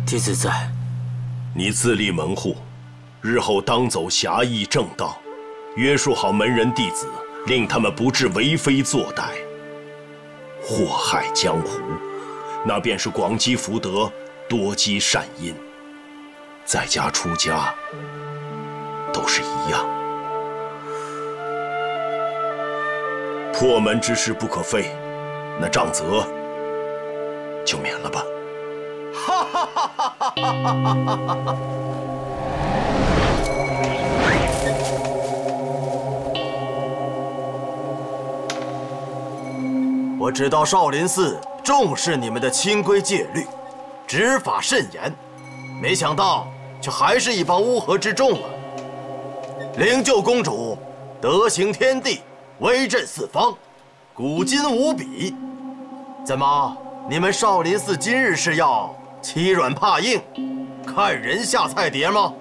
弟子在。你自立门户，日后当走侠义正道，约束好门人弟子，令他们不致为非作歹，祸害江湖，那便是广积福德，多积善因。在家出家，都是一样。破门之事不可废，那杖责就免了吧。哈哈哈哈哈哈！我知道少林寺重视你们的清规戒律，执法甚严，没想到却还是一帮乌合之众啊！灵鹫公主德行天地，威震四方，古今无比。怎么，你们少林寺今日是要欺软怕硬，看人下菜碟吗？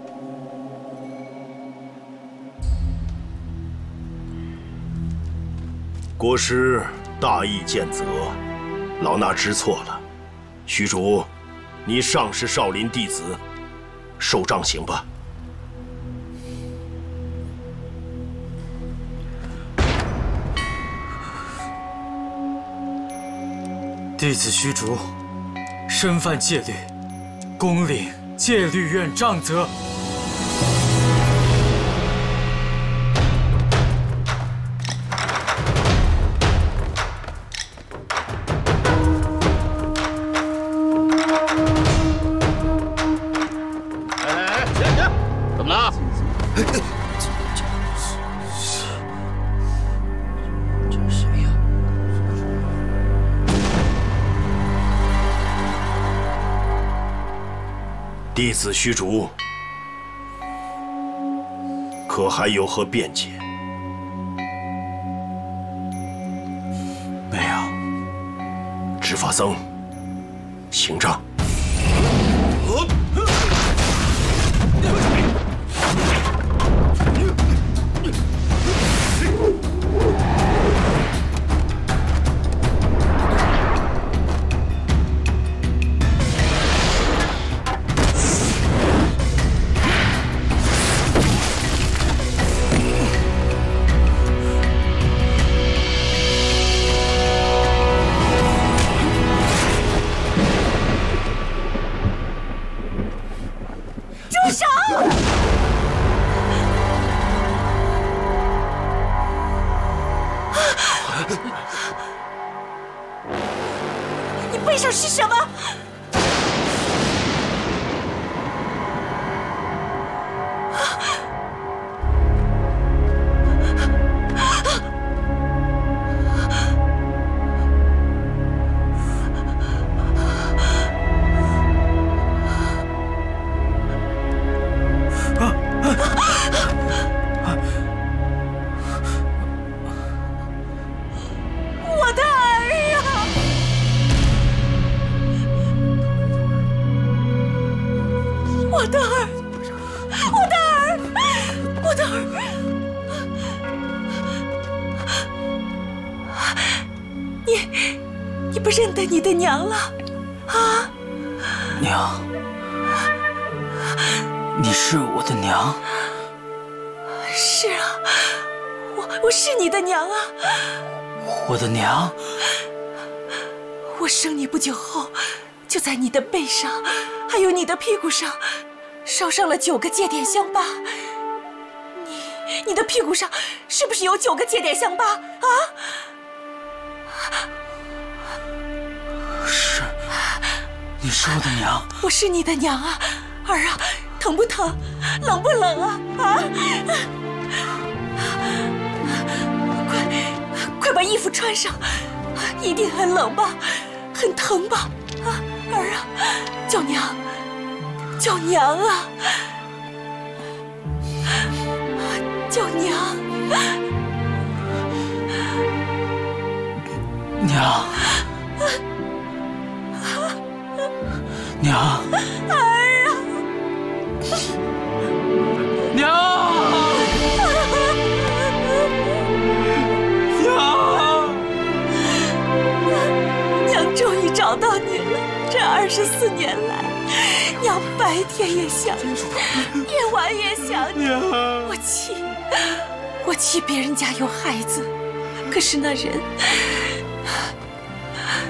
国师大义见责，老衲知错了。虚竹，你尚是少林弟子，受杖刑吧。弟子虚竹，身犯戒律，恭领戒律院杖责。怎么了？这是谁呀？弟子虚竹，可还有何辩解？没有。执法僧，行杖。你背上是什么？你不认得你的娘了，啊？娘，你是我的娘？是啊，我是你的娘啊！我的娘？我生你不久后，就在你的背上，还有你的屁股上，烧上了9个戒点香疤。你的屁股上是不是有9个戒点香疤啊？是，你是我的娘。我是你的娘啊，儿啊，疼不疼？冷不冷啊？啊！快把衣服穿上，一定很冷吧？很疼吧？啊，儿啊，叫娘，叫娘啊！叫娘，娘，娘，儿啊，娘，娘终于找到你了。这24年来，娘白天也想你，夜晚也想你。我气别人家有孩子，可是那人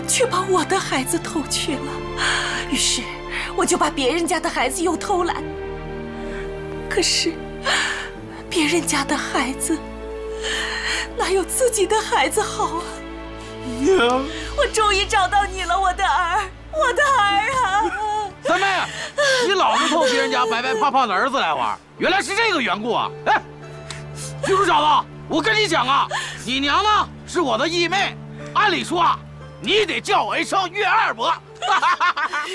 却把我的孩子偷去了，于是我就把别人家的孩子又偷来。可是别人家的孩子哪有自己的孩子好啊？娘，我终于找到你了，我的儿啊！三妹，你老是偷别人家白白胖胖的儿子来玩，原来是这个缘故啊！哎，徐叔小子，我跟你讲啊，你娘呢是我的义妹，按理说啊，你得叫我一声岳二伯，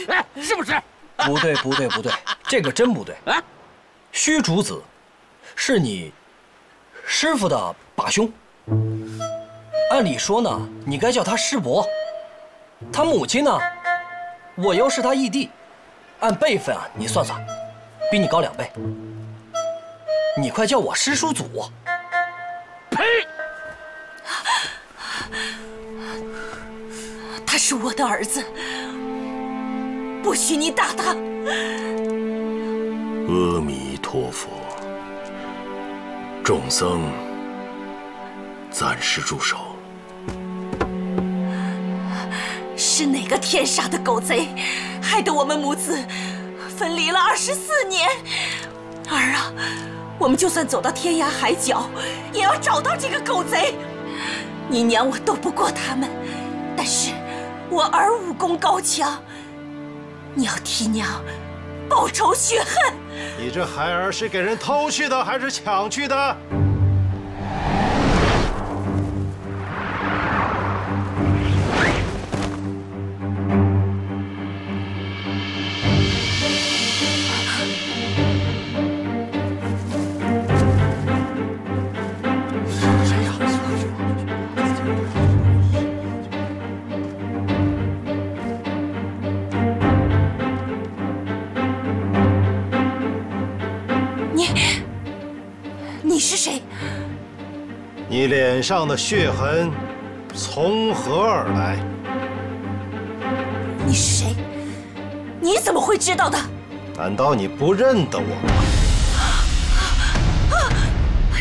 哎，是不是？不对，这个真不对。哎，虚竹子是你师傅的把兄，按理说呢，你该叫他师伯。他母亲呢，我又是他义弟，按辈分啊，你算算，比你高2倍。你快叫我师叔祖。呸！他是我的儿子，不许你打他。阿弥陀佛，众僧暂时住手。是哪个天杀的狗贼，害得我们母子分离了24年？儿啊，我们就算走到天涯海角，也要找到这个狗贼。你娘我斗不过他们，但是我儿武功高强，你要替娘报仇雪恨。你这孩儿是给人偷去的还是抢去的？你是谁？你脸上的血痕从何而来？你是谁？你怎么会知道的？难道你不认得我吗？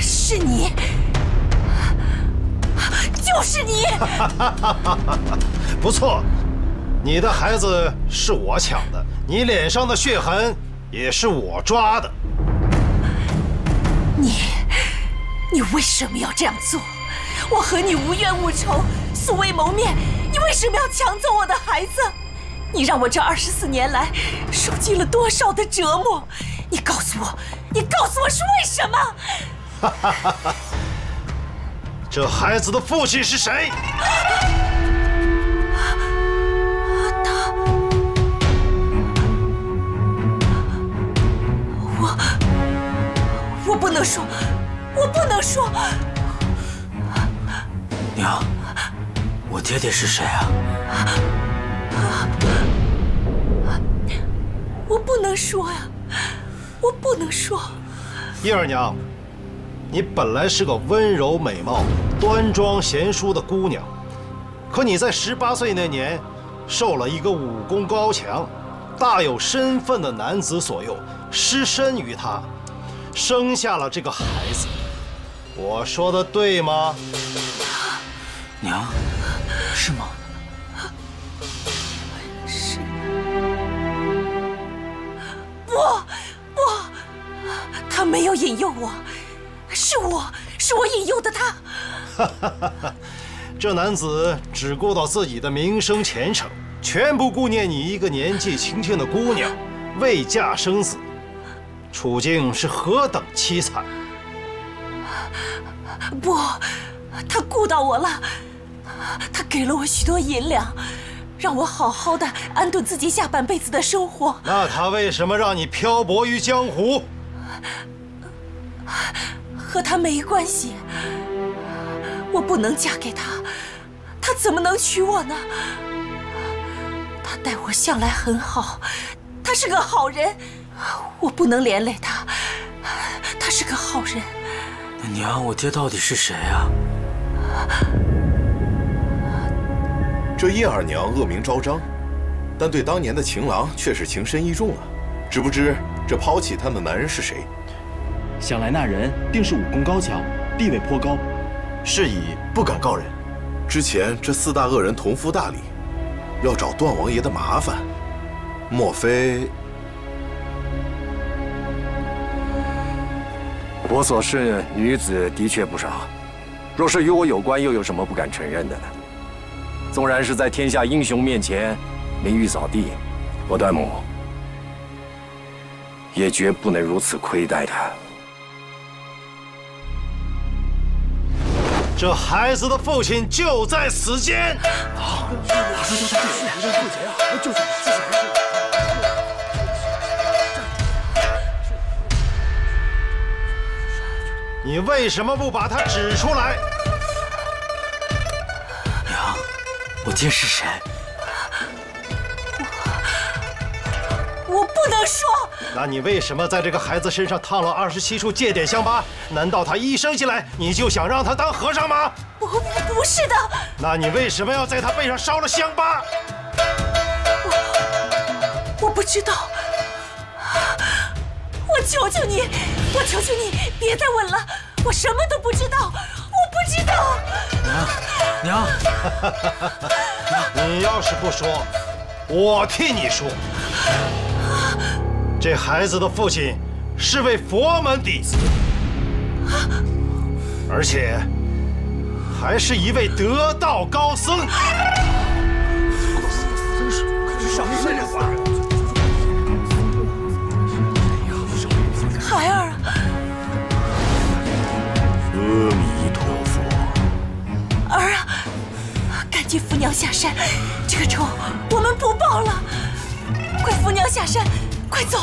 是你，就是你！不错，你的孩子是我抢的，你脸上的血痕也是我抓的。你为什么要这样做？我和你无冤无仇，素未谋面，你为什么要抢走我的孩子？你让我这24年来受尽了多少的折磨？你告诉我是为什么？这孩子的父亲是谁？我不能说。我不能说。娘，我爹爹是谁啊？我不能说呀，我不能说。叶二娘，你本来是个温柔美貌、端庄贤淑的姑娘，可你在18岁那年，受了一个武功高强、大有身份的男子所诱，失身于他，生下了这个孩子。我说的对吗？娘，是吗？是。不，他没有引诱我，是我引诱的他。这男子只顾到自己的名声前程，全不顾念你一个年纪轻轻的姑娘，未嫁生子，处境是何等凄惨。不，他顾到我了，他给了我许多银两，让我好好的安顿自己下半辈子的生活。那他为什么让你漂泊于江湖？和他没关系，我不能嫁给他，他怎么能娶我呢？他待我向来很好，他是个好人，我不能连累他，他是个好人。娘，我爹到底是谁啊？这叶二娘恶名昭彰，但对当年的情郎却是情深意重啊。只不知这抛弃他的男人是谁？想来那人定是武功高强，地位颇高，是以不敢告人。之前这4大恶人同夫大礼，要找段王爷的麻烦，莫非？我所识女子的确不少，若是与我有关，又有什么不敢承认的呢？纵然是在天下英雄面前名誉扫地，我段母也绝不能如此亏待她。这孩子的父亲就在此间。你为什么不把他指出来？娘，我爹是谁？我不能说。那你为什么在这个孩子身上烫了27处戒点香疤？难道他一生下来你就想让他当和尚吗？不是的。那你为什么要在他背上烧了香疤？我不知道。我求求你，我求求你，别再问了，我什么都不知道，我不知道。娘，你要是不说，我替你说。这孩子的父亲是位佛门弟子，而且还是一位得道高僧。什么人话？孩儿啊！阿弥陀佛。儿啊，赶紧扶娘下山，这个仇我们不报了。快扶娘下山，快走！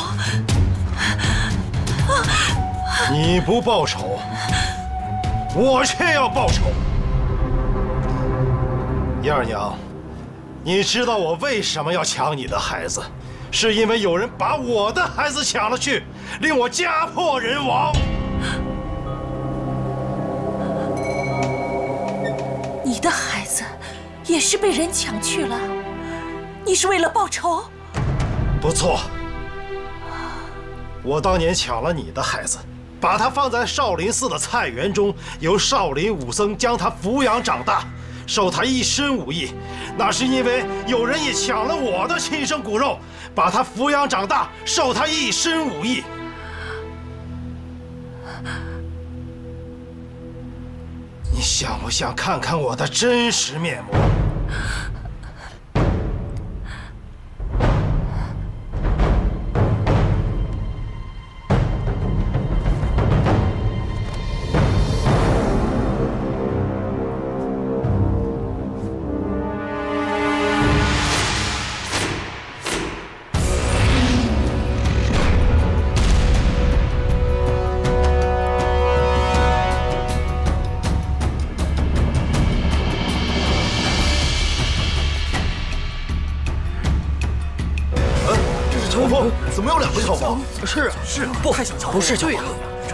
你不报仇，我却要报仇。燕儿娘，你知道我为什么要抢你的孩子？是因为有人把我的孩子抢了去，令我家破人亡。你的孩子也是被人抢去了，你是为了报仇？不错，我当年抢了你的孩子，把他放在少林寺的菜园中，由少林武僧将他抚养长大，授他一身武艺。那是因为有人也抢了我的亲生骨肉，把他抚养长大，授他一身武艺。你想不想看看我的真实面目？怎么有2个小房？是啊，不是小房，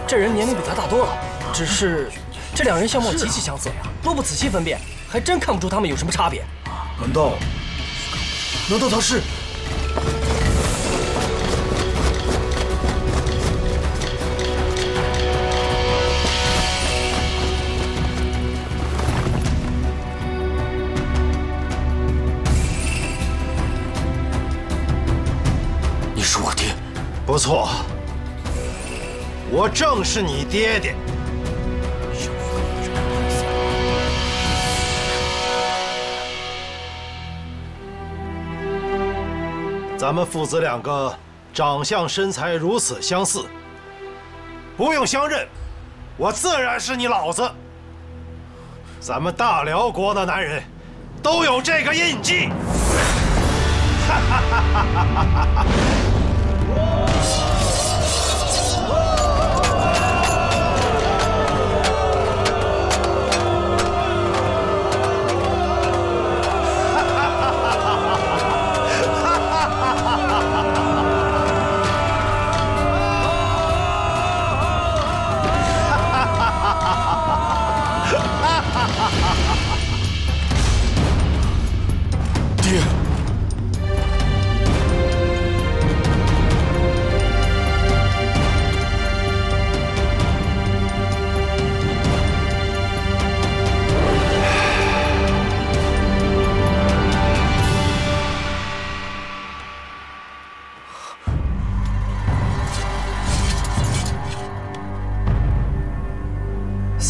这人年龄比他大多了。只是这2人相貌极其相似，若不仔细分辨，还真看不出他们有什么差别。难道他是？你是我爹？不错，我正是你爹爹。咱们父子2个长相身材如此相似，不用相认，我自然是你老子。咱们大辽国的男人都有这个印记。哈哈哈哈哈哈！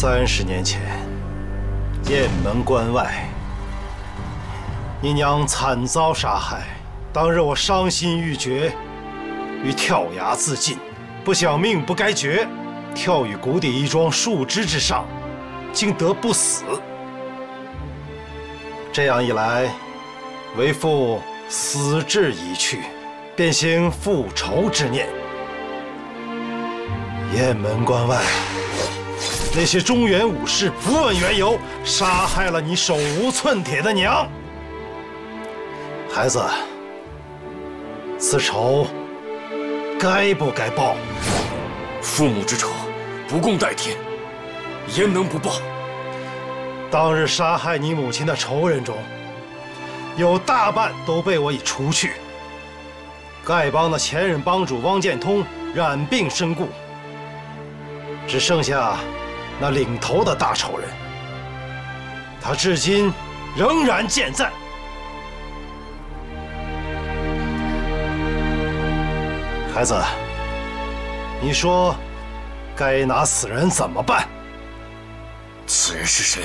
30年前，雁门关外，你娘惨遭杀害。当日我伤心欲绝，欲跳崖自尽，不想命不该绝，跳于谷底一桩树枝之上，竟得不死。这样一来，为父死志已去，便兴复仇之念。雁门关外，那些中原武士不问缘由，杀害了你手无寸铁的娘。孩子，此仇该不该报？父母之仇，不共戴天，焉能不报？当日杀害你母亲的仇人中，有大半都被我已除去。丐帮的前任帮主汪建通染病身故，只剩下那领头的大仇人，他至今仍然健在。孩子，你说该拿此人怎么办？此人是谁？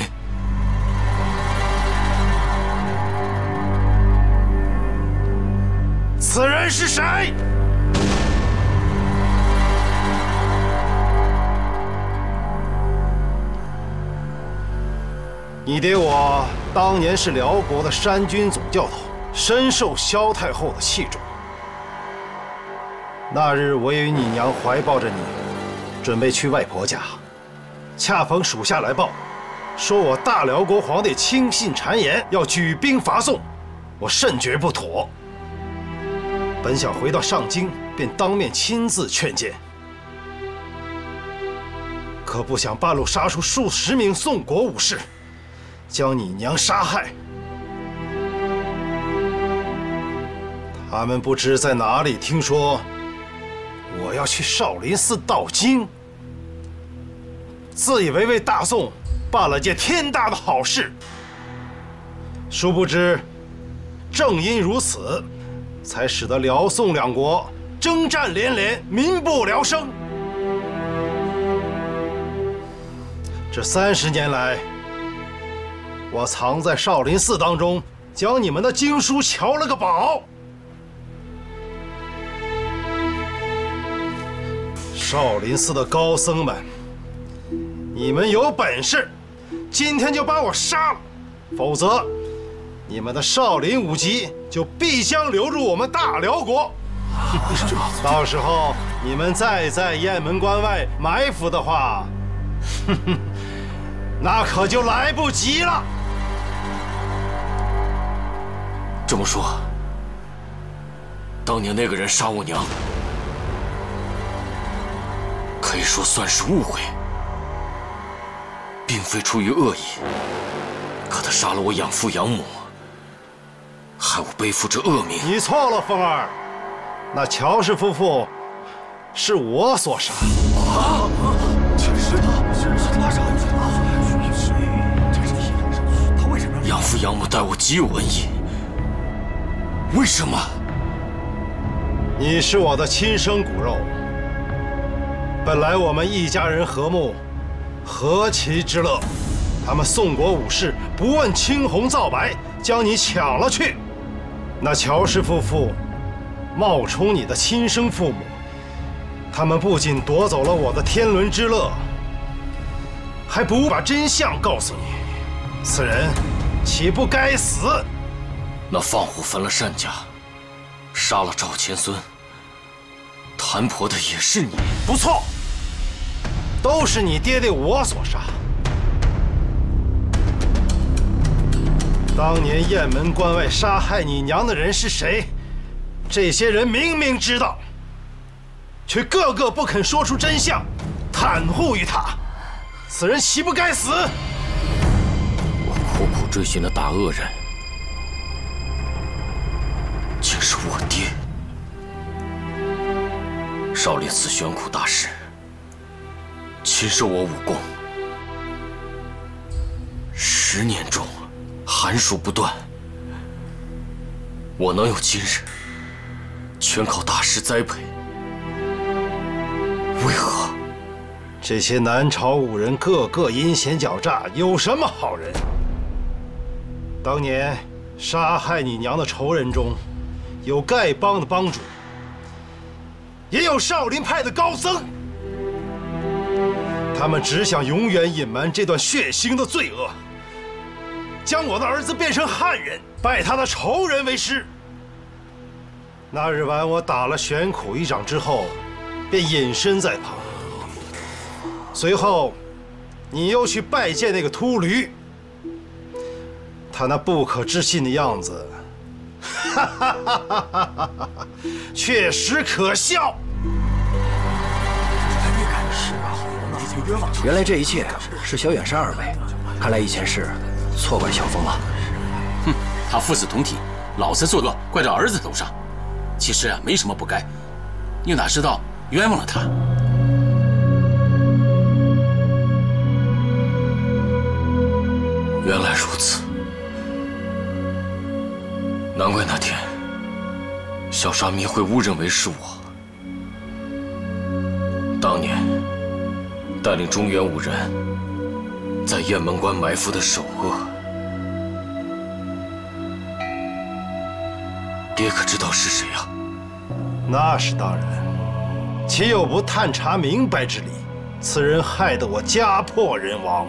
此人是谁？你爹我当年是辽国的山军总教头，深受萧太后的器重。那日我与你娘怀抱着你，准备去外婆家，恰逢属下来报，说我大辽国皇帝轻信谗言，要举兵伐宋，我甚觉不妥。本想回到上京，便当面亲自劝谏，可不想半路杀出数十名宋国武士，将你娘杀害。他们不知在哪里听说我要去少林寺道经，自以为为大宋办了件天大的好事，殊不知正因如此，才使得辽宋两国征战连连，民不聊生。这30年来，我藏在少林寺当中，将你们的经书瞧了个饱。少林寺的高僧们，你们有本事，今天就把我杀了，否则你们的少林武籍就必将流入我们大辽国。到时候你们再在雁门关外埋伏的话，那可就来不及了。这么说，当年那个人杀我娘，可以说算是误会，并非出于恶意。可他杀了我养父养母，害我背负着恶名。你错了，凤儿，那乔氏夫妇是我所杀。啊！是他杀的。他为什么？养父养母待我极有恩义，为什么？你是我的亲生骨肉，本来我们一家人和睦，何其之乐！他们宋国武士不问青红皂白，将你抢了去。那乔氏夫妇冒充你的亲生父母，他们不仅夺走了我的天伦之乐，还不把真相告诉你。此人岂不该死？那放火焚了单家，杀了赵钱孙，谈婆的也是你。不错，都是你爹爹我所杀。当年雁门关外杀害你娘的人是谁？这些人明明知道，却个个不肯说出真相，袒护于他。此人岂不该死？我苦苦追寻的大恶人，竟是我爹。少林寺玄苦大师亲授我武功，10年中寒暑不断。我能有今日，全靠大师栽培。为何这些南朝武人个个阴险狡诈，有什么好人？当年杀害你娘的仇人中，有丐帮的帮主，也有少林派的高僧。他们只想永远隐瞒这段血腥的罪恶，将我的儿子变成汉人，拜他的仇人为师。那日晚，我打了玄苦一掌之后，便隐身在旁。随后，你又去拜见那个秃驴，他那不可置信的样子，哈哈哈哈哈哈，确实可笑。原来这一切是小远山二位，看来以前是错怪小凤了。哼，他父子同体，老是作恶怪到儿子头上，其实啊没什么不该，你哪知道冤枉了他。原来如此，难怪那天小沙弥会误认为是我。当年带领中原武人在雁门关埋伏的首恶，爹可知道是谁啊？那是当然，岂有不探查明白之理？此人害得我家破人亡。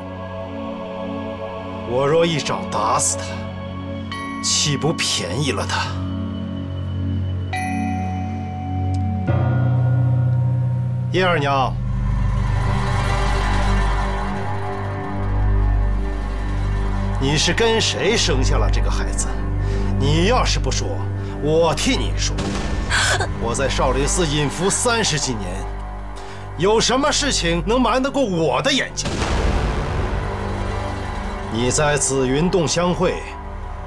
我若一掌打死他，岂不便宜了他？叶二娘，你是跟谁生下了这个孩子？你要是不说，我替你说。我在少林寺隐伏30几年，有什么事情能瞒得过我的眼睛？你在紫云洞相会，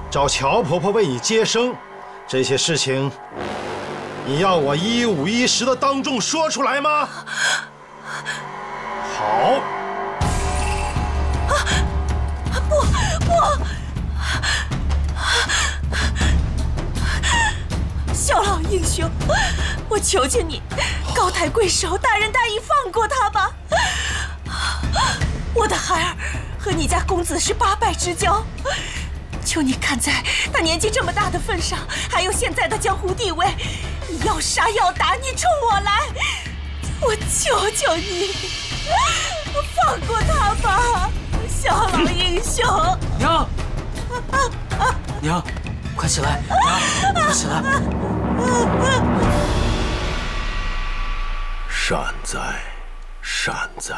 找乔婆婆为你接生，这些事情，你要我一五一十的当众说出来吗？好。不！小老英雄，我求求你，高抬贵手，大仁大义，放过他吧！我的孩儿和你家公子是八拜之交，求你看在他年纪这么大的份上，还有现在的江湖地位，你要杀要打，你冲我来！我求求你，放过他吧！小老英雄，娘，娘，快起来！娘，快起来！善哉，善哉。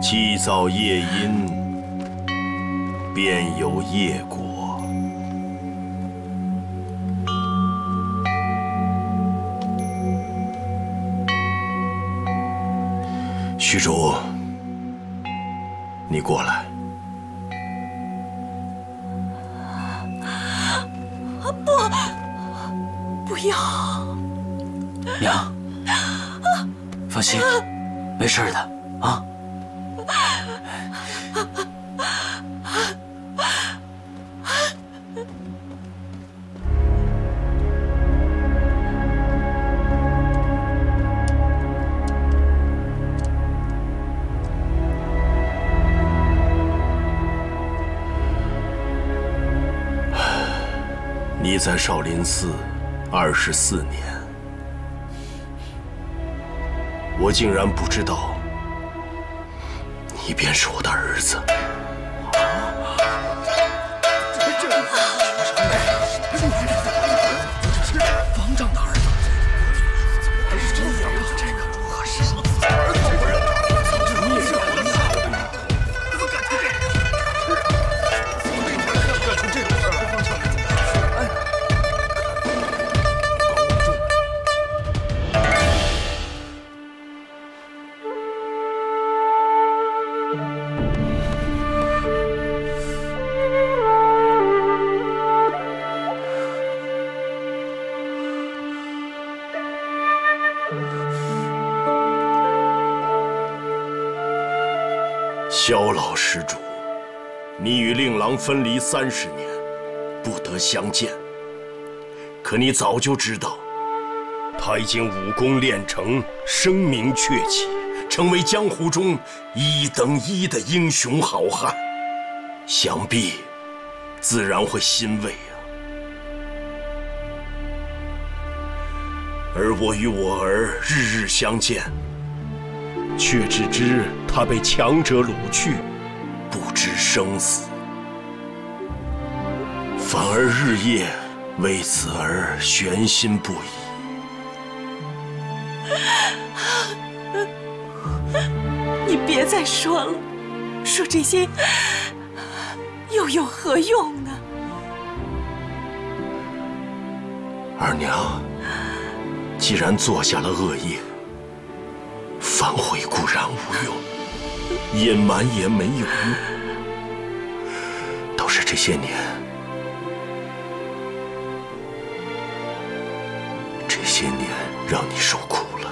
既造业因，便有业果。虚竹，你过来。不要！娘，放心，没事的啊。你在少林寺24年，我竟然不知道，你便是我的儿子。方丈的儿子，还是真样啊！这个不合适。儿子不认得，你也是我的孩子，怎么敢出这个？干出这种事儿，方丈。萧老施主，你与令郎分离30年，不得相见。可你早就知道，他已经武功练成，声名鹊起，成为江湖中一等一的英雄好汉，想必自然会欣慰啊。而我与我儿日日相见，却只知他被强者掳去，不知生死，反而日夜为此而悬心不已。你别再说了，说这些又有何用呢？二娘，既然做下了恶业，反悔固然无用，隐瞒也没有用，都是这些年，让你受苦了。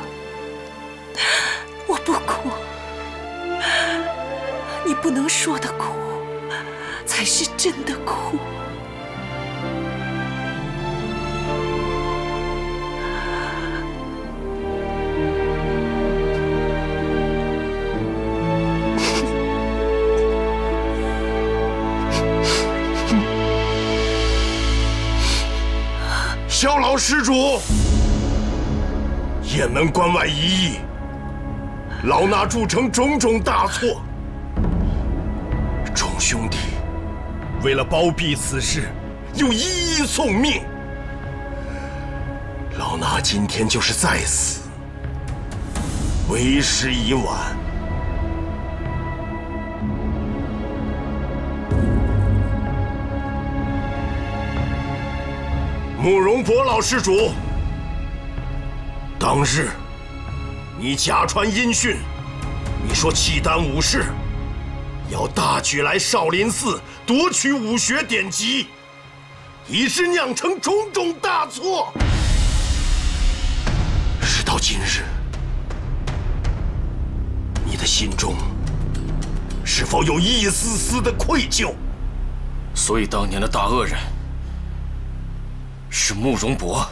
我不苦，你不能说的苦，才是真的苦。萧老施主，雁门关外一役，老衲铸成种种大错。众兄弟为了包庇此事，又一一送命。老衲今天就是再死，为时已晚。慕容博老施主，当日你假传音讯，你说契丹武士要大举来少林寺夺取武学典籍，以致酿成种种大错。事到今日，你的心中是否有一丝丝的愧疚？所以当年的大恶人是慕容博。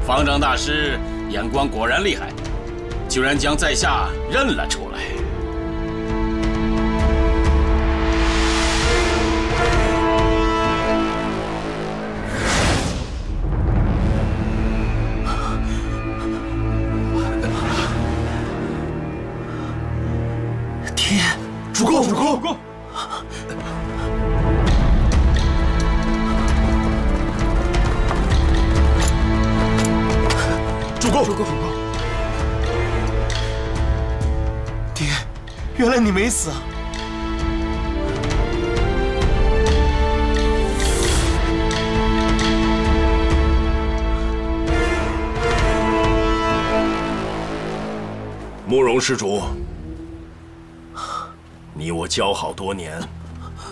方丈大师眼光果然厉害，居然将在下认了出来。天，主公，主公，主公，主公，爹，原来你没死啊！慕容施主，你我交好多年，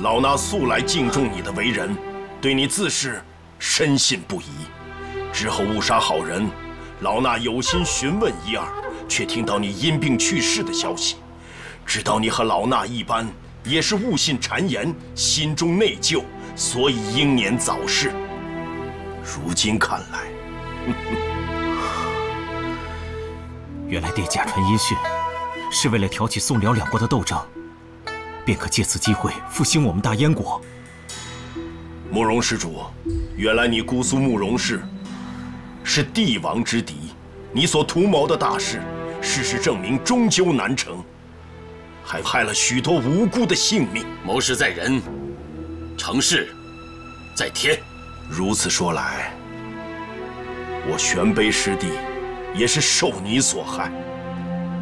老衲素来敬重你的为人，对你自是深信不疑。之后误杀好人，老衲有心询问一二，却听到你因病去世的消息，知道你和老衲一般，也是误信谗言，心中内疚，所以英年早逝。如今看来，原来爹假传音讯，是为了挑起宋辽两国的斗争，便可借此机会复兴我们大燕国。慕容施主，原来你姑苏慕容氏是帝王之敌，你所图谋的大事，事实证明终究难成，还害了许多无辜的性命。谋事在人，成事在天。如此说来，我玄卑师弟也是受你所害。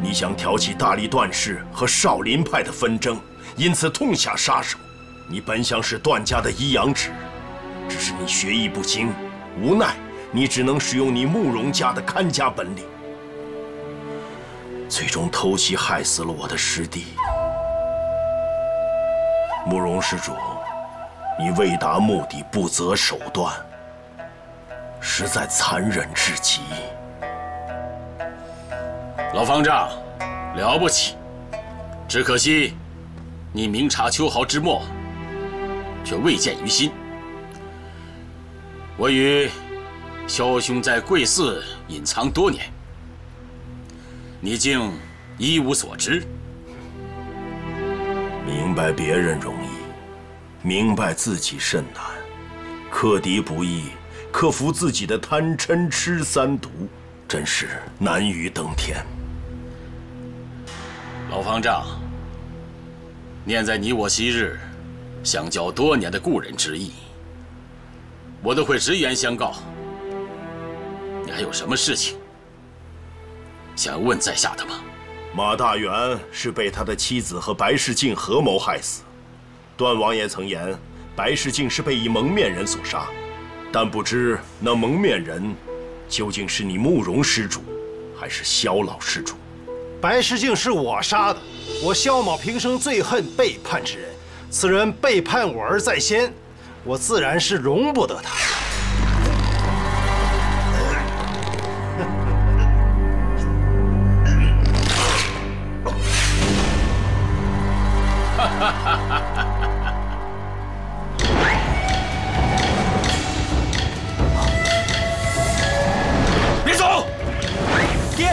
你想挑起大力段氏和少林派的纷争，因此痛下杀手。你本想是段家的一阳指，只是你学艺不精，无奈你只能使用你慕容家的看家本领，最终偷袭害死了我的师弟。慕容施主，你为达目的不择手段，实在残忍至极。老方丈，了不起，只可惜你明察秋毫之末，却未见于心。我与萧兄在贵寺隐藏多年，你竟一无所知。明白别人容易，明白自己甚难。克敌不易，克服自己的贪嗔痴三毒，真是难于登天。老方丈，念在你我昔日相交多年的故人之意，我都会直言相告。你还有什么事情想问在下的吗？马大元是被他的妻子和白世敬合谋害死。段王爷曾言，白世敬是被一蒙面人所杀，但不知那蒙面人究竟是你慕容施主，还是萧老施主？白世敬是我杀的，我萧某平生最恨背叛之人，此人背叛我而在先，我自然是容不得他。别走，爹。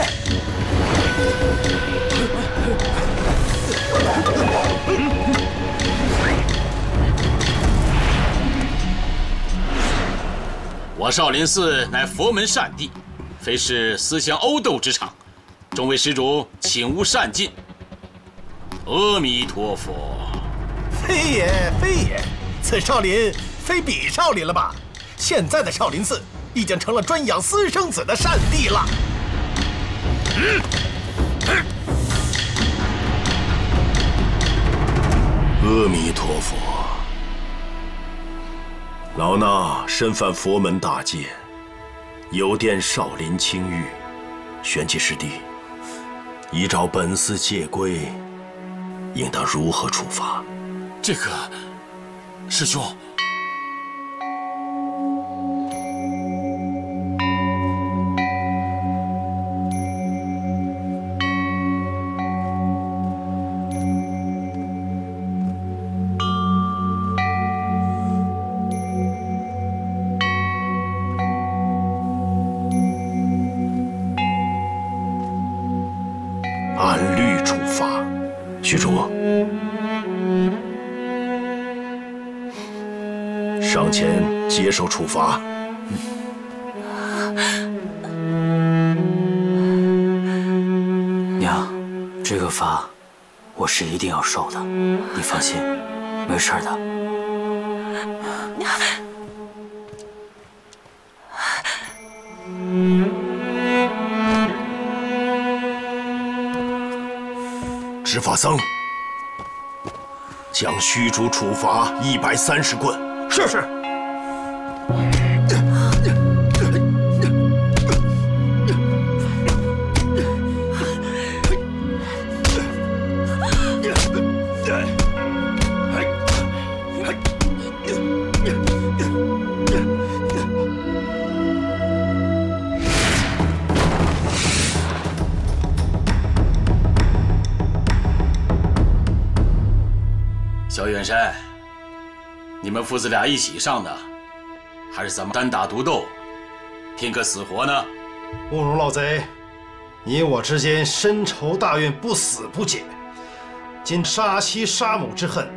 我少林寺乃佛门善地，非是私相殴斗之场，众位施主请勿擅进。阿弥陀佛。非也，非也，此少林非彼少林了吧？现在的少林寺已经成了专养私生子的善地了。阿弥陀佛。老衲身犯佛门大戒，有玷少林清誉，玄机师弟，依照本寺戒规，应当如何处罚？这个，师兄。按律处罚，虚竹，上前接受处罚。娘，这个罚我是一定要受的，你放心，没事的。执法僧，将虚竹处罚130棍。是是。萧远山，你们父子俩一起上的，还是咱们单打独斗，拼个死活呢？慕容老贼，你我之间深仇大怨，不死不解。今杀妻杀母之恨，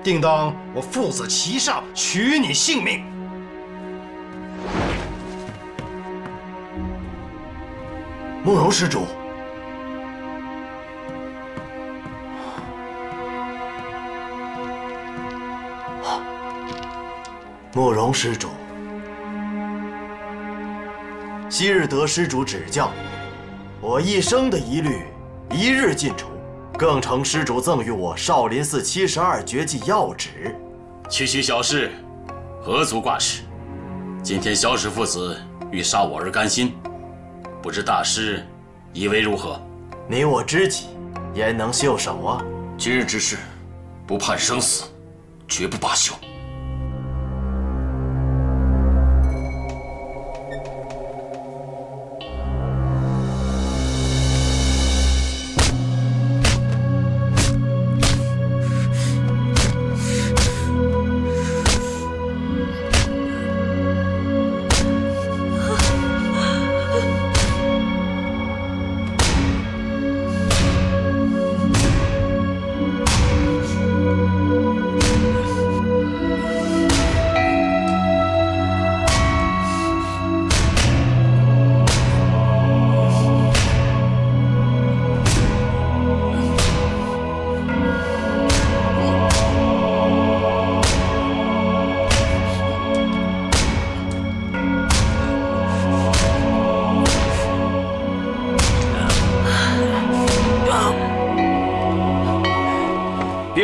定当我父子齐上，取你性命。慕容施主。慕容施主，昔日得施主指教，我一生的疑虑一日尽除，更承施主赠予我少林寺72绝技要旨。区区小事，何足挂齿。今天萧氏父子欲杀我而甘心，不知大师以为如何？你我知己，焉能袖手啊？今日之事，不判生死，绝不罢休。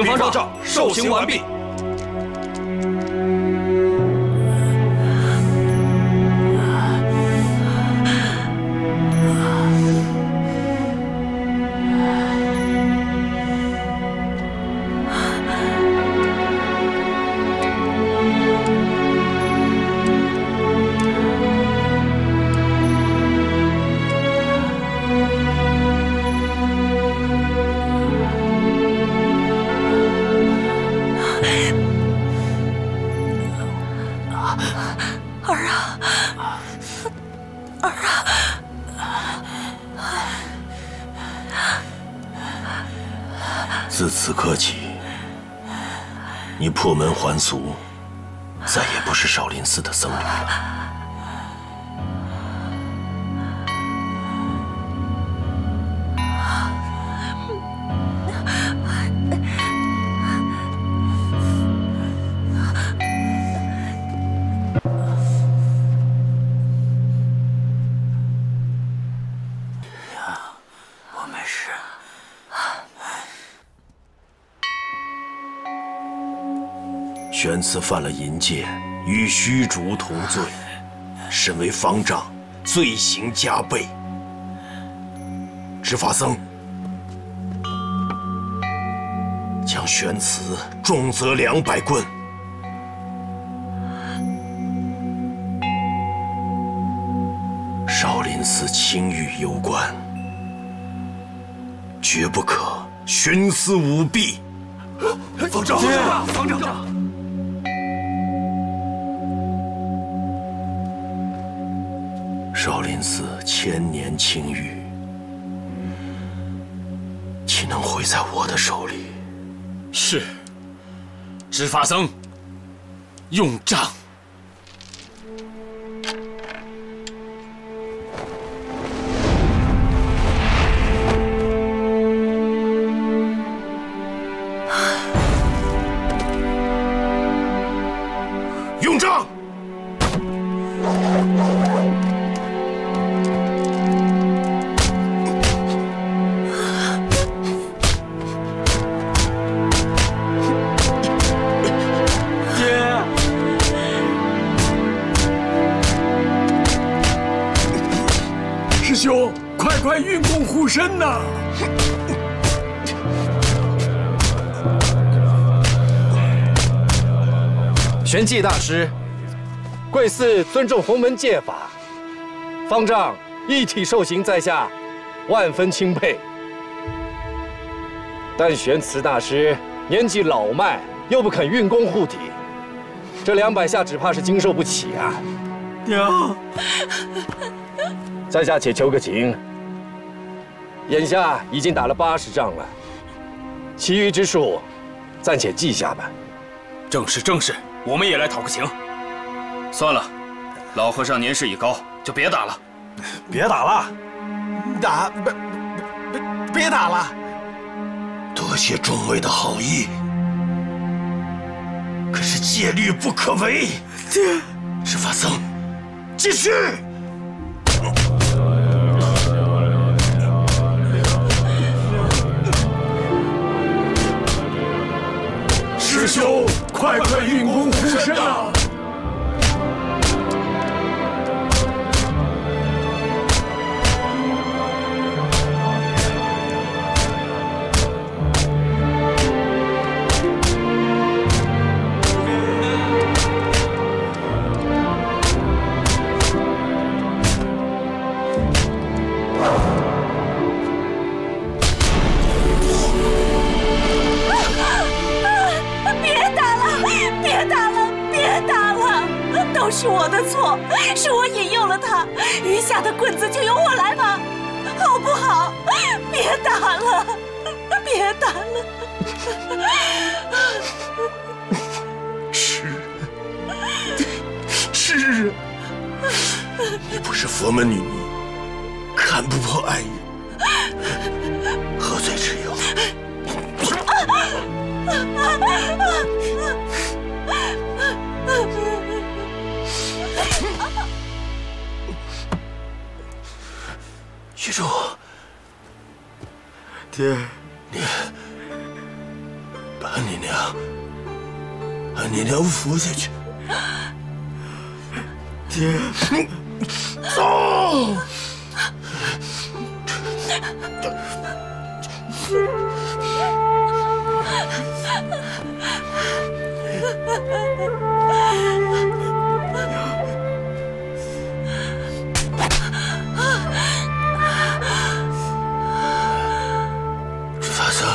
禀方丈，受刑完毕。自此刻起，你破门还俗，再也不是少林寺的僧侣了。我没事。玄慈犯了淫戒，与虚竹同罪，身为方丈，罪行加倍。执法僧，将玄慈重责200棍。少林寺清誉攸关，绝不可徇私舞弊。方丈，方丈。少林寺千年清誉，岂能毁在我的手里？是。执法僧，用杖。用杖。师兄，快运功护身呐！玄寂大师，贵寺尊重洪门戒法，方丈一体受刑在下，万分钦佩。但玄慈大师年纪老迈，又不肯运功护体，这200下只怕是经受不起啊！娘。在下且求个情，眼下已经打了80仗了，其余之数暂且记下吧。正是，我们也来讨个情。算了，老和尚年事已高，就别打了。别打了，别打了。多谢众位的好意，可是戒律不可违。执法僧，继续。师兄，快运功护身啊！都是我的错，是我引诱了他，余下的棍子就由我来拔，好不好？别打了，别打了。是，你不是佛门女尼，看不破爱语，何罪之有？虚竹，爹，你俺你娘扶下去。爹，走。法僧，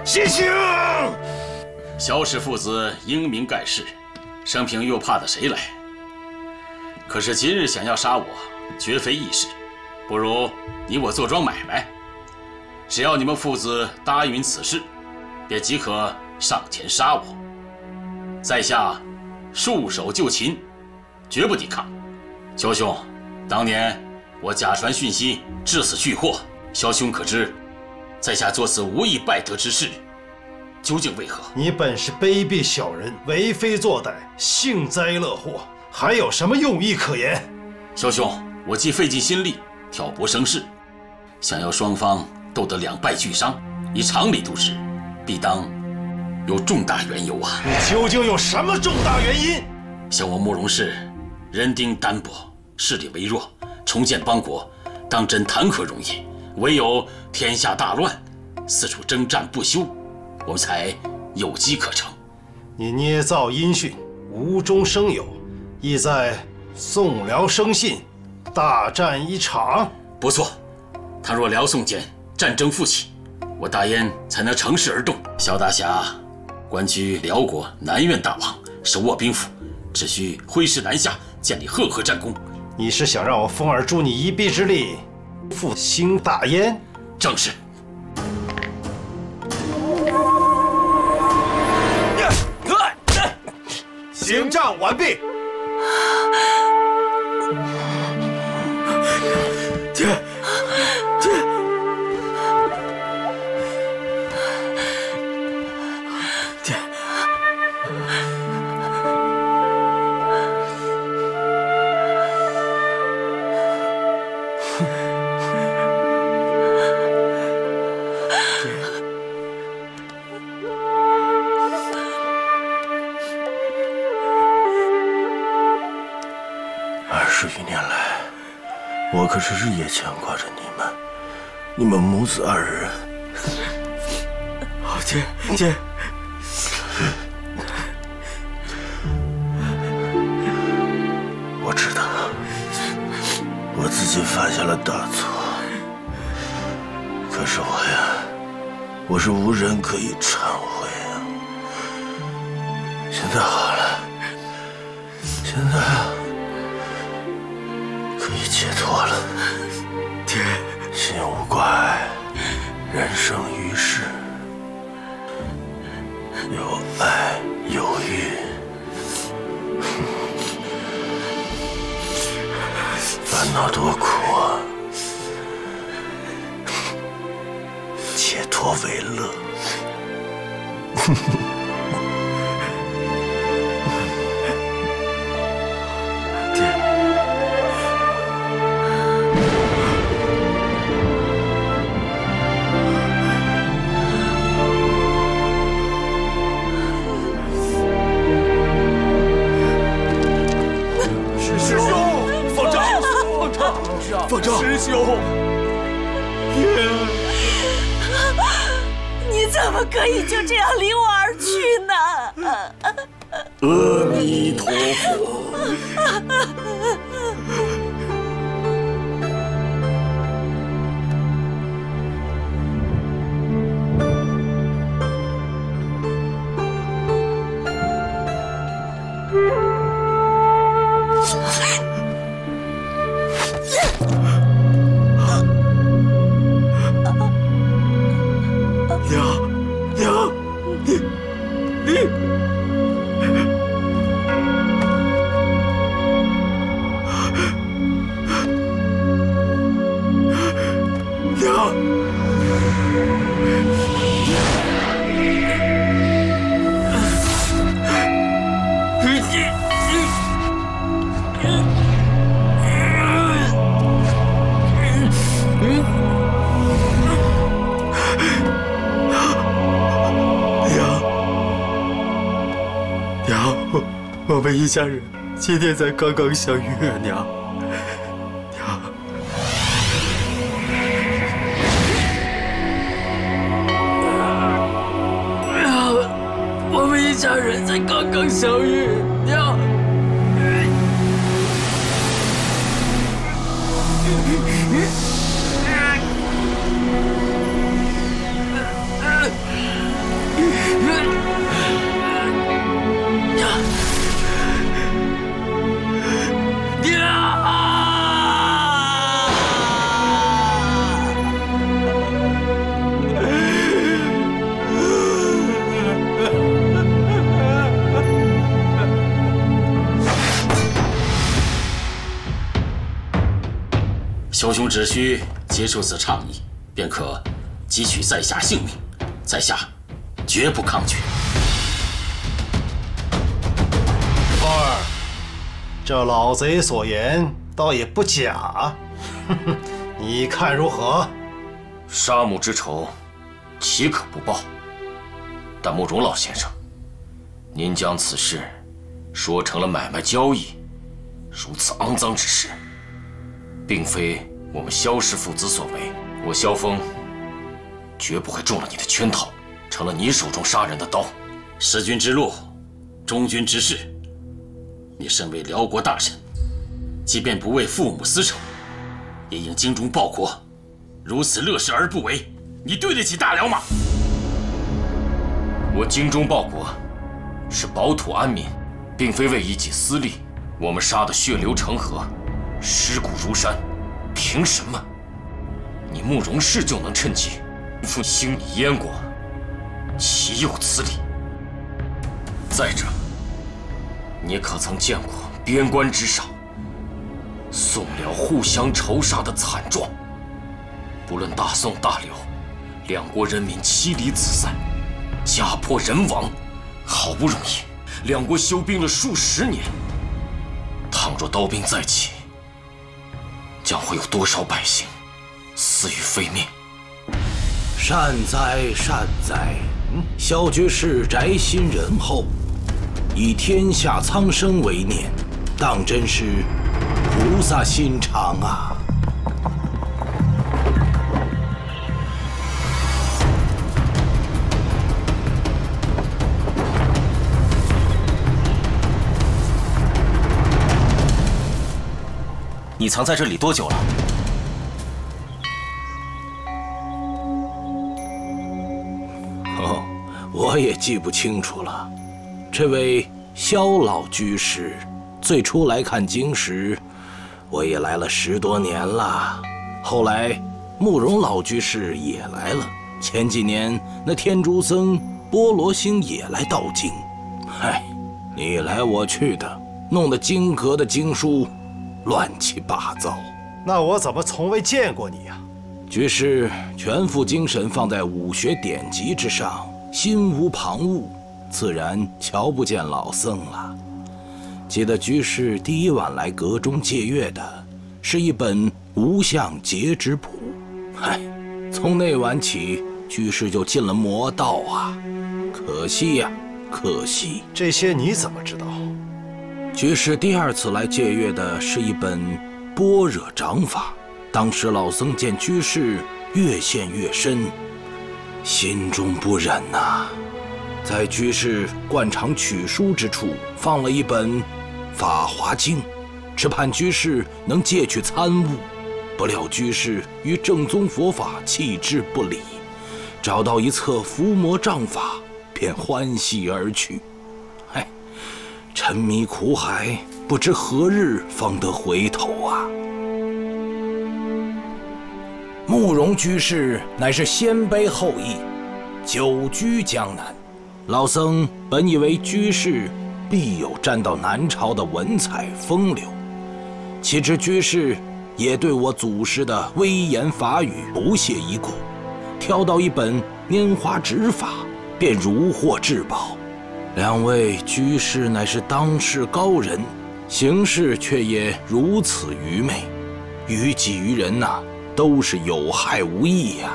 谢谢。萧氏父子英明盖世，生平又怕得谁来？可是今日想要杀我，绝非易事。不如你我做桩买卖，只要你们父子答允此事，便即可上前杀我。在下束手就擒，绝不抵抗。萧兄，当年我假传讯息，致死去祸，萧兄可知，在下做此无意败德之事，究竟为何？你本是卑鄙小人，为非作歹，幸灾乐祸，还有什么用意可言？萧兄，我既费尽心力挑拨生事，想要双方斗得两败俱伤，以常理度之，必当有重大缘由啊！你究竟有什么重大原因？像我慕容氏，人丁单薄，势力微弱，重建邦国，当真谈何容易？唯有天下大乱，四处征战不休，我们才有机可乘。你捏造音讯，无中生有，意在宋辽生信，大战一场。不错，倘若辽宋间战争复起，我大燕才能乘势而动。萧大侠官居辽国南院大王，手握兵符，只需挥师南下，建立赫赫战功。你是想让我风儿助你一臂之力，复兴大燕？正是。行战完毕。爹，20余年来，我可是日夜牵挂着你们母子二人。爹，我知道，我自己犯下了大错。可是我是无人可以忏悔啊。现在好了，现在可以解脱了。爹，心无挂碍，人生于世，有爱有欲，烦恼多苦啊！解脱为乐。方丈，师兄，爹，你怎么可以就这样离我而去呢？阿弥陀佛。娘，你。们一家人今天才刚刚相遇啊，娘。娘，我们一家人才刚刚相遇，娘。枭雄只需接受此倡议，便可汲取在下性命，在下绝不抗拒。凤儿，这老贼所言倒也不假，你看如何？杀母之仇，岂可不报？但慕容老先生，您将此事说成了买卖交易，如此肮脏之事，并非我们萧氏父子所为。我萧峰绝不会中了你的圈套，成了你手中杀人的刀。弑君之路，忠君之事。你身为辽国大臣，即便不为父母私仇，也应精忠报国。如此乐事而不为，你对得起大辽吗？我精忠报国，是保土安民，并非为一己私利。我们杀得血流成河，尸骨如山，凭什么你慕容氏就能趁机复兴你燕国？岂有此理！再者，你可曾见过边关之上宋辽互相仇杀的惨状？不论大宋大辽，两国人民妻离子散，家破人亡。好不容易两国休兵了数十年，倘若刀兵再起，将会有多少百姓死于非命？善哉善哉，萧居士宅心仁厚，以天下苍生为念，当真是菩萨心肠啊！你藏在这里多久了？哦，我也记不清楚了。这位萧老居士最初来看经时，我也来了10多年了。后来慕容老居士也来了，前几年那天竺僧波罗星也来道经。唉，你来我去的，弄得经阁的经书乱七八糟。那我怎么从未见过你呀？居士全副精神放在武学典籍之上，心无旁骛，自然瞧不见老僧了。记得居士第一晚来阁中借阅的是一本无相截止谱，嗨，从那晚起，居士就进了魔道啊！可惜呀，可惜。这些你怎么知道？居士第二次来借阅的是一本般若掌法，当时老僧见居士越陷越深，心中不忍呐，在居士惯常取书之处放了一本《法华经》，只盼居士能借去参悟。不料居士与正宗佛法弃之不理，找到一册伏魔杖法，便欢喜而去。唉，沉迷苦海，不知何日方得回头啊！慕容居士乃是鲜卑后裔，久居江南。老僧本以为居士必有沾到南朝的文采风流，岂知居士也对我祖师的威严法语不屑一顾，挑到一本拈花指法，便如获至宝。两位居士乃是当世高人，行事却也如此愚昧，于己于人呐，都是有害无益呀。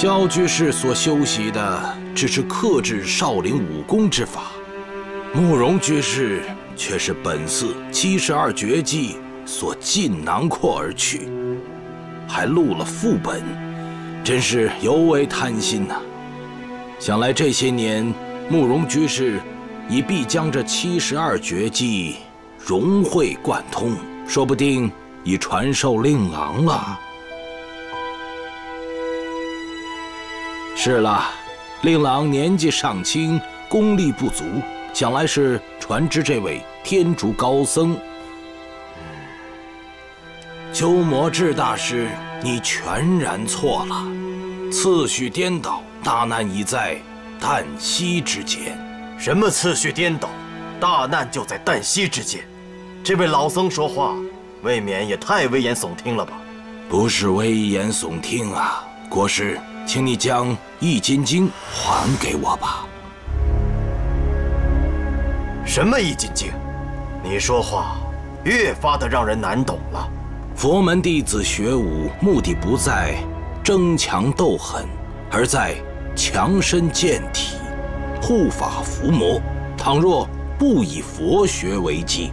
萧居士所修习的只是克制少林武功之法，慕容居士却是本寺72绝技所尽囊括而去，还录了副本，真是尤为贪心呐。想来这些年，慕容居士已必将这72绝技融会贯通，说不定已传授令郎了。是了，令郎年纪尚轻，功力不足，想来是传之这位天竺高僧。鸠摩智大师，你全然错了，次序颠倒，大难已在旦夕之间。什么次序颠倒？大难就在旦夕之间。这位老僧说话，未免也太危言耸听了吧？不是危言耸听啊，国师，请你将《易筋经》还给我吧。什么《易筋经》？你说话越发的让人难懂了。佛门弟子学武，目的不在争强斗狠，而在强身健体、护法伏魔。倘若不以佛学为基，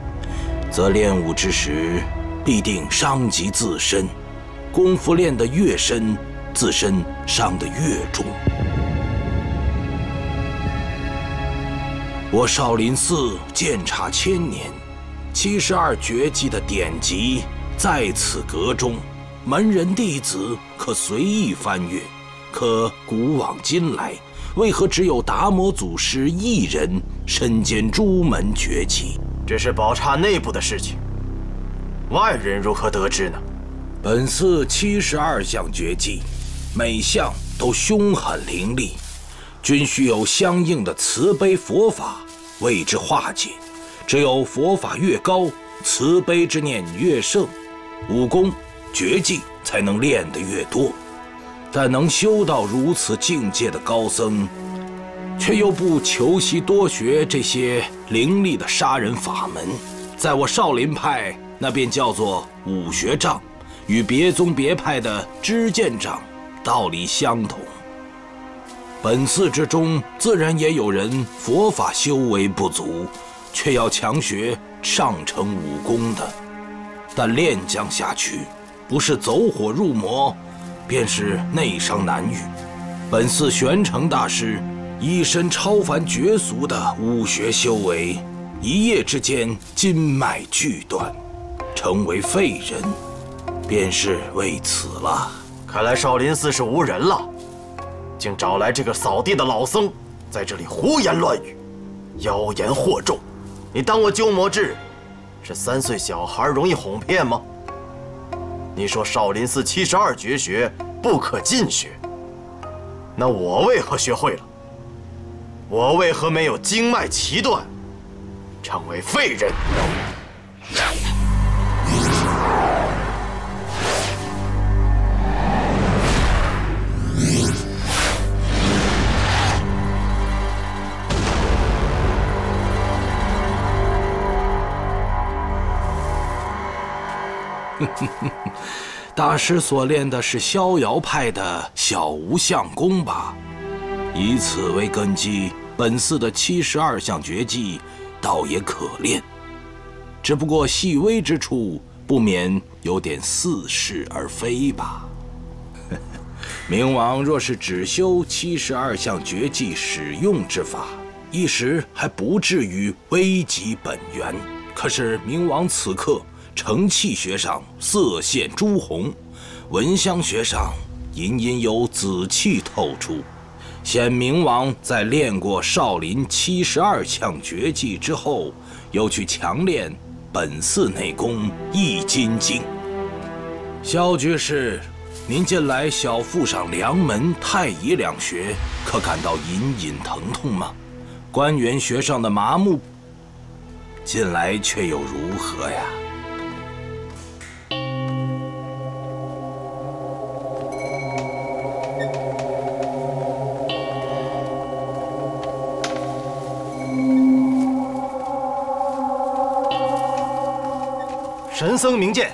则练武之时必定伤及自身。功夫练得越深，自身伤得越重。我少林寺鉴察1000年，72绝技的典籍在此阁中，门人弟子可随意翻阅。可古往今来，为何只有达摩祖师一人身兼诸门绝技？这是宝刹内部的事情，外人如何得知呢？本寺72项绝技，每项都凶狠凌厉，均需有相应的慈悲佛法为之化解。只有佛法越高，慈悲之念越盛，武功绝技才能练得越多。但能修到如此境界的高僧，却又不求习多学这些凌厉的杀人法门，在我少林派那便叫做武学障，与别宗别派的知见障道理相同。本寺之中自然也有人佛法修为不足，却要强学上乘武功的，但练将下去，不是走火入魔，便是内伤难愈。本寺玄澄大师一身超凡绝俗的武学修为，一夜之间筋脉俱断，成为废人，便是为此了。看来少林寺是无人了，竟找来这个扫地的老僧，在这里胡言乱语，妖言惑众。你当我鸠摩智是3岁小孩容易哄骗吗？你说少林寺72绝学不可尽学，那我为何学会了？我为何没有经脉齐断，成为废人？大师所练的是逍遥派的小无相功吧？以此为根基，本寺的72项绝技倒也可练，只不过细微之处不免有点似是而非吧。明王若是只修72项绝技使用之法，一时还不至于危及本源。可是明王此刻成器学上色现朱红，闻香学上隐隐有紫气透出，显明王在练过少林72项绝技之后，又去强练本寺内功《易筋经》。萧居士，您近来小腹上梁门、太乙两穴，可感到隐隐疼痛吗？关元穴上的麻木，近来却又如何呀？神僧明鉴，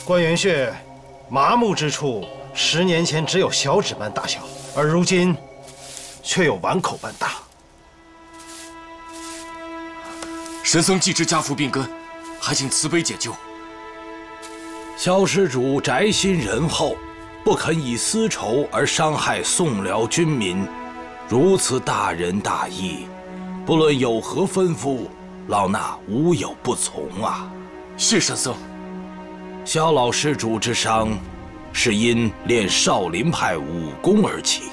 关元穴麻木之处10年前只有小指般大小，而如今却有碗口般大。神僧既知家父病根，还请慈悲解救。萧施主宅心仁厚，不肯以私仇而伤害宋辽军民，如此大仁大义，不论有何吩咐，老衲无有不从啊。谢神僧。萧老施主之伤，是因练少林派武功而起，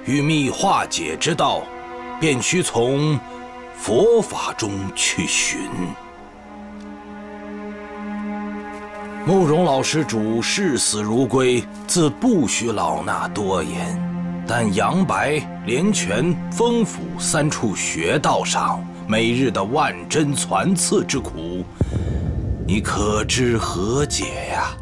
欲觅化解之道，便须从佛法中去寻。慕容老施主视死如归，自不许老衲多言。但杨白、连泉、风府3处穴道上每日的万针攒刺之苦，你可知何解呀？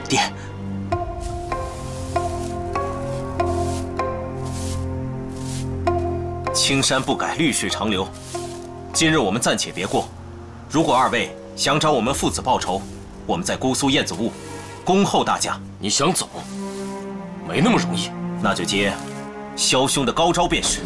爹，青山不改，绿水长流。今日我们暂且别过，如果2位想找我们父子报仇，我们在姑苏燕子坞恭候大驾。你想走，没那么容易。那就接萧兄的高招便是。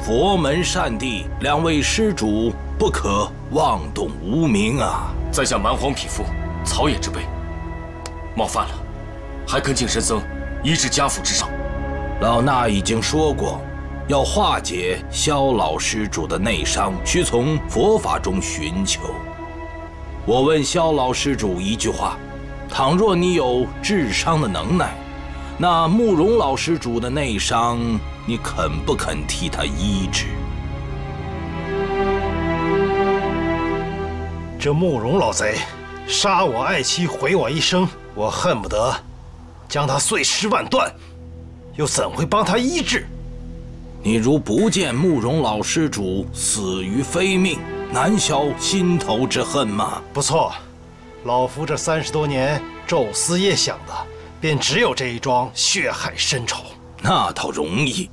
佛门善地，2位施主不可妄动无名啊！在下蛮荒匹夫，草野之辈，冒犯了，还恳请神僧医治家父之伤。老衲已经说过，要化解萧老施主的内伤，需从佛法中寻求。我问萧老施主一句话：倘若你有治伤的能耐，那慕容老施主的内伤，你肯不肯替他医治？这慕容老贼，杀我爱妻，毁我一生，我恨不得将他碎尸万段，又怎会帮他医治？你如不见慕容老施主死于非命，难消心头之恨吗？不错，老夫这30多年昼思夜想的，便只有这一桩血海深仇。那倒容易。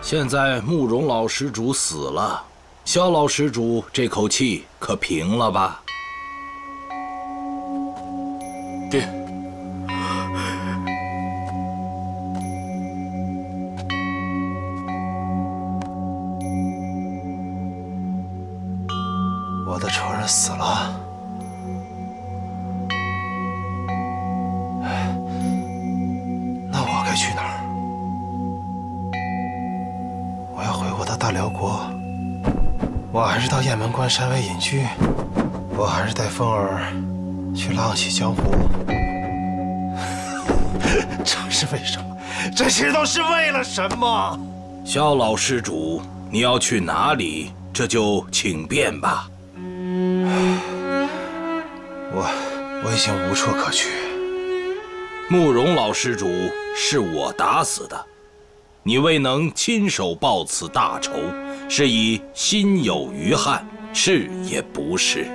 现在慕容老施主死了，萧老施主这口气可平了吧？爹，人死了。那我该去哪儿？我要回我的大辽国，我还是到雁门关山外隐居，我还是带凤儿去浪迹江湖。这是为什么？这些都是为了什么？萧老施主，你要去哪里？这就请便吧。我已经无处可去。慕容老施主是我打死的，你未能亲手报此大仇，是以心有余憾，是也不是？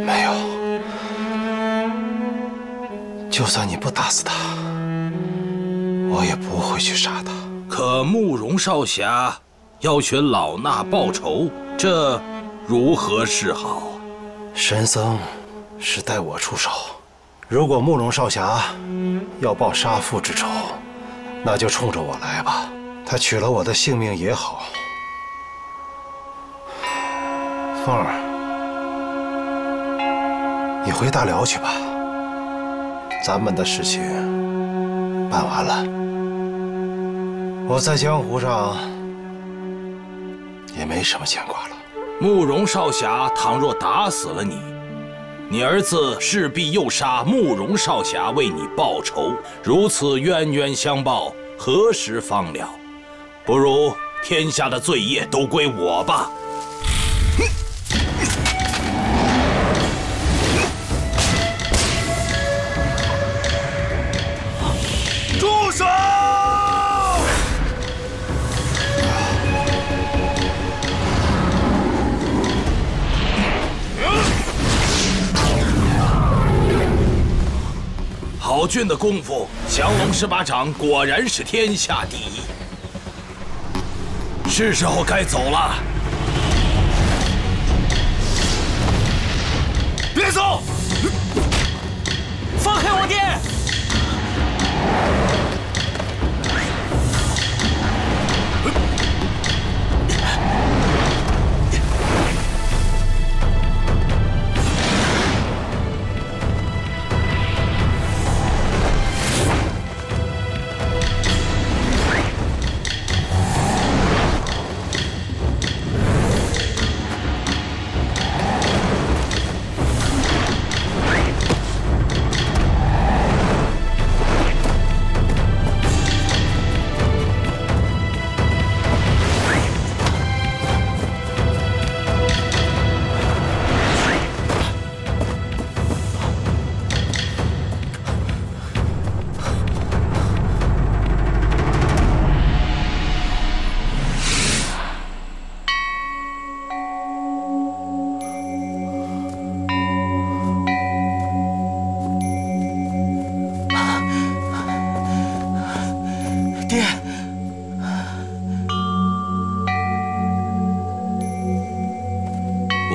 没有。就算你不打死他，我也不会去杀他。可慕容少侠要寻老衲报仇，这如何是好？神僧是代我出手，如果慕容少侠要报杀父之仇，那就冲着我来吧。他取了我的性命也好。凤儿，你回大辽去吧。咱们的事情办完了，我在江湖上也没什么牵挂了。慕容少侠倘若打死了你，你儿子势必又杀慕容少侠为你报仇，如此冤冤相报，何时方了？不如天下的罪业都归我吧。住手！好俊的功夫，降龙18掌果然是天下第一。是时候该走了。别走！放开我爹！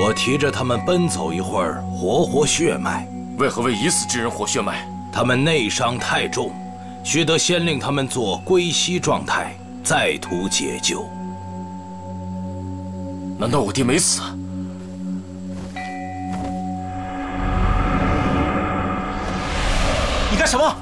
我提着他们奔走一会儿，活活血脉。为何为已死之人活血脉？他们内伤太重，须得先令他们做归西状态，再图解救。难道我爹没死？你干什么？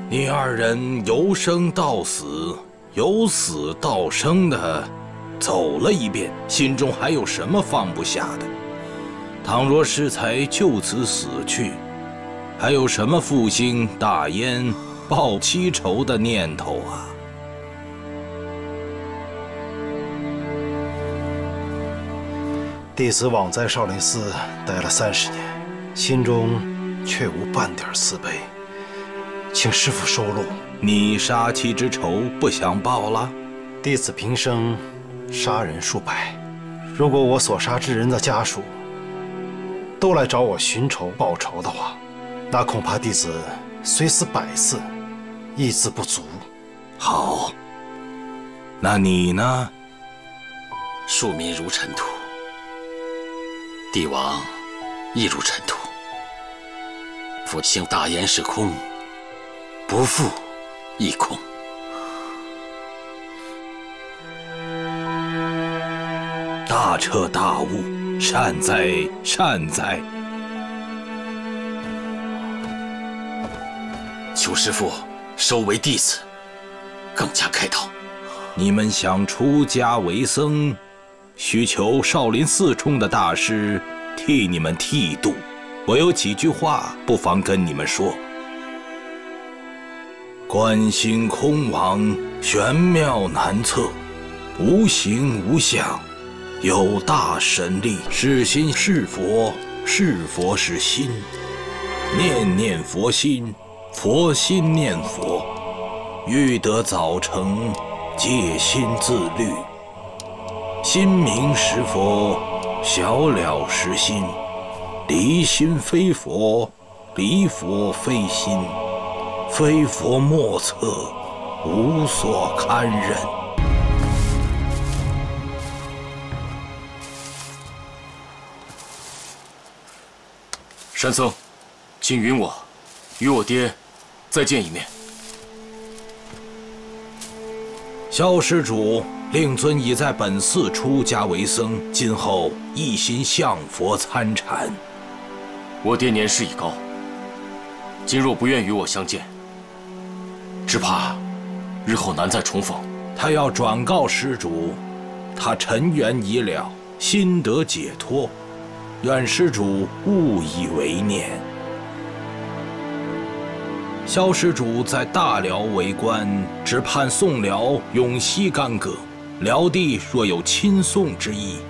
你二人由生到死，由死到生的走了一遍，心中还有什么放不下的？倘若适才就此死去，还有什么复兴大燕、报七仇的念头啊？弟子枉在少林寺待了30年，心中却无半点慈悲，请师父收录。你杀妻之仇不想报了？弟子平生杀人数百，如果我所杀之人的家属都来找我寻仇报仇的话，那恐怕弟子虽死100次，亦自不足。好，那你呢？庶民如尘土，帝王亦如尘土。复兴大燕是空，不复亦空。大彻大悟，善哉善哉！求师父收为弟子，更加开导。你们想出家为僧，需求少林寺中的大师替你们剃度。我有几句话不妨跟你们说：观心空亡，玄妙难测，无形无相，有大神力。是心是佛，是佛是心，念念佛心，佛心念佛。欲得早成，戒心自律。心明识佛，小了识心。离心非佛，离佛非心，非佛莫测，无所堪忍。山僧，请允我与我爹再见一面。萧施主，令尊已在本寺出家为僧，今后一心向佛参禅。我爹年事已高，今若不愿与我相见，只怕日后难再重逢。他要转告施主，他尘缘已了，心得解脱，愿施主勿以为念。萧施主在大辽为官，只盼宋辽永息干戈。辽帝若有亲宋之意，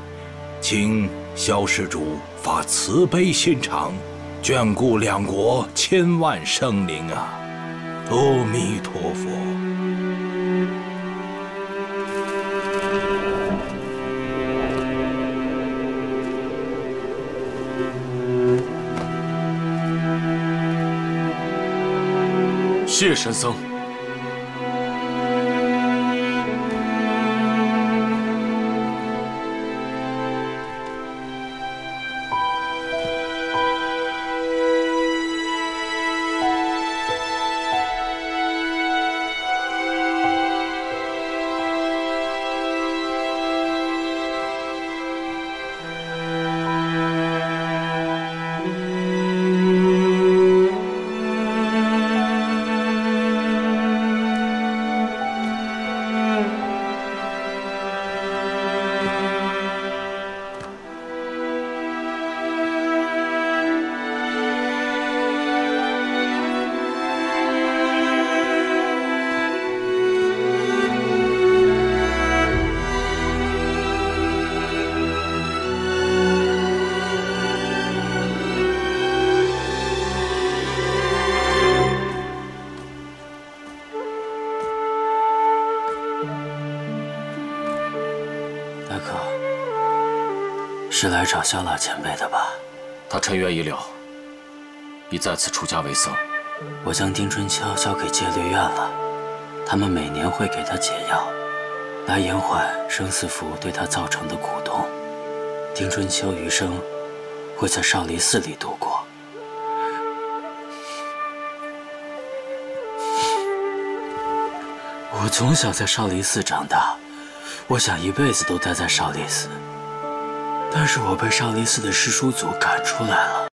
请萧施主发慈悲心肠，眷顾两国千万生灵啊！阿弥陀佛。谢神僧。是来找萧老前辈的吧？他尘缘已了，已再次出家为僧。我将丁春秋交给戒律院了，他们每年会给他解药，来延缓生死符对他造成的苦痛。丁春秋余生会在少林寺里度过。我从小在少林寺长大，我想一辈子都待在少林寺。但是我被少林寺的师叔祖赶出来了。